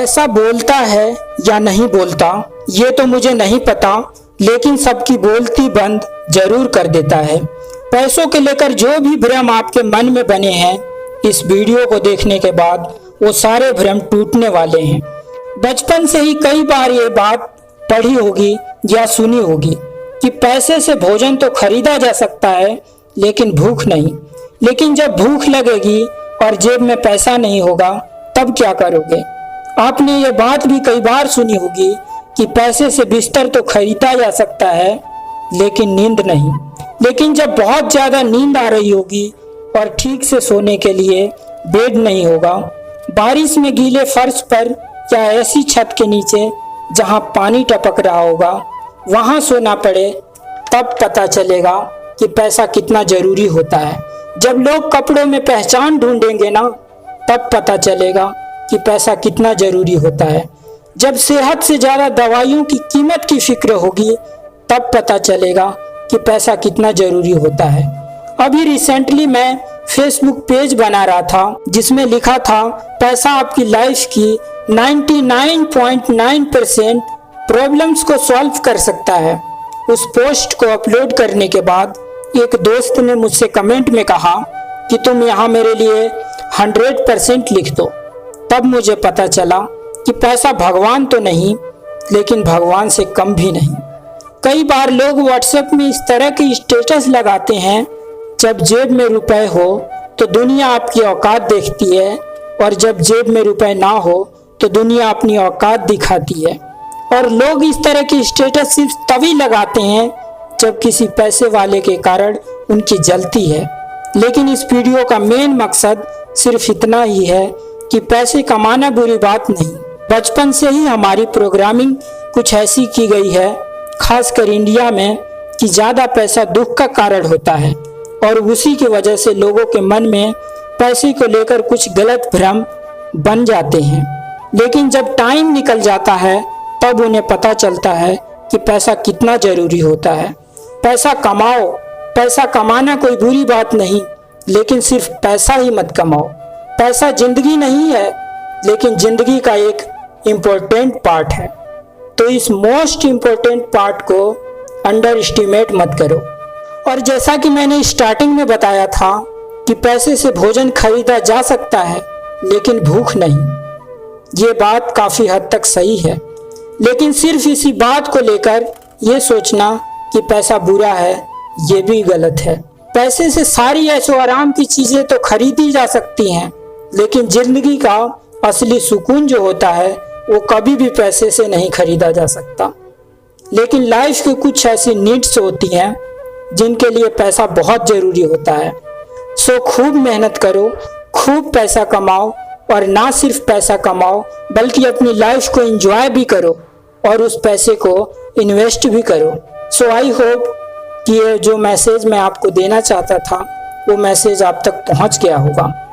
पैसा बोलता है या नहीं बोलता ये तो मुझे नहीं पता, लेकिन सबकी बोलती बंद जरूर कर देता है। पैसों के लेकर जो भी भ्रम आपके मन में बने हैं, इस वीडियो को देखने के बाद वो सारे भ्रम टूटने वाले हैं। बचपन से ही कई बार ये बात पढ़ी होगी या सुनी होगी कि पैसे से भोजन तो खरीदा जा सकता है लेकिन भूख नहीं। लेकिन जब भूख लगेगी और जेब में पैसा नहीं होगा तब क्या करोगे? आपने ये बात भी कई बार सुनी होगी कि पैसे से बिस्तर तो खरीदा जा सकता है लेकिन नींद नहीं। लेकिन जब बहुत ज्यादा नींद आ रही होगी और ठीक से सोने के लिए बेड नहीं होगा, बारिश में गीले फर्श पर या ऐसी छत के नीचे जहां पानी टपक रहा होगा, वहां सोना पड़े, तब पता चलेगा कि पैसा कितना जरूरी होता है। जब लोग कपड़ों में पहचान ढूंढेंगे ना, तब पता चलेगा कि पैसा कितना जरूरी होता है। जब सेहत से ज्यादा दवाइयों की कीमत की फिक्र होगी, तब पता चलेगा कि पैसा कितना जरूरी होता है। अभी रिसेंटली मैं फेसबुक पेज बना रहा था जिसमें लिखा था पैसा आपकी लाइफ की 99.9% प्रॉब्लम्स को सॉल्व कर सकता है। उस पोस्ट को अपलोड करने के बाद एक दोस्त ने मुझसे कमेंट में कहा कि तुम यहाँ मेरे लिए 100% लिख दो। तब मुझे पता चला कि पैसा भगवान तो नहीं, लेकिन भगवान से कम भी नहीं। कई बार लोग व्हाट्सएप में इस तरह की स्टेटस लगाते हैं, जब जेब में रुपए हो तो दुनिया आपकी औकात देखती है, और जब जेब में रुपए ना हो तो दुनिया अपनी औकात दिखाती है। और लोग इस तरह की स्टेटस सिर्फ तभी लगाते हैं जब किसी पैसे वाले के कारण उनकी जलती है। लेकिन इस वीडियो का मेन मकसद सिर्फ इतना ही है कि पैसे कमाना बुरी बात नहीं। बचपन से ही हमारी प्रोग्रामिंग कुछ ऐसी की गई है, खासकर इंडिया में, कि ज्यादा पैसा दुख का कारण होता है, और उसी की वजह से लोगों के मन में पैसे को लेकर कुछ गलत भ्रम बन जाते हैं। लेकिन जब टाइम निकल जाता है तब उन्हें पता चलता है कि पैसा कितना जरूरी होता है। पैसा कमाओ, पैसा कमाना कोई बुरी बात नहीं, लेकिन सिर्फ पैसा ही मत कमाओ। पैसा जिंदगी नहीं है, लेकिन जिंदगी का एक इम्पोर्टेंट पार्ट है। तो इस मोस्ट इम्पोर्टेंट पार्ट को अंडर एस्टिमेट मत करो। और जैसा कि मैंने स्टार्टिंग में बताया था कि पैसे से भोजन खरीदा जा सकता है लेकिन भूख नहीं, ये बात काफी हद तक सही है। लेकिन सिर्फ इसी बात को लेकर ये सोचना कि पैसा बुरा है, ये भी गलत है। पैसे से सारी ऐशो आराम की चीजें तो खरीदी जा सकती हैं, लेकिन जिंदगी का असली सुकून जो होता है वो कभी भी पैसे से नहीं खरीदा जा सकता। लेकिन लाइफ की कुछ ऐसी नीड्स होती हैं जिनके लिए पैसा बहुत जरूरी होता है। सो खूब मेहनत करो, खूब पैसा कमाओ, और ना सिर्फ पैसा कमाओ बल्कि अपनी लाइफ को एंजॉय भी करो और उस पैसे को इन्वेस्ट भी करो। सो आई होप कि ये जो मैसेज मैं आपको देना चाहता था वो मैसेज आप तक पहुंच गया होगा।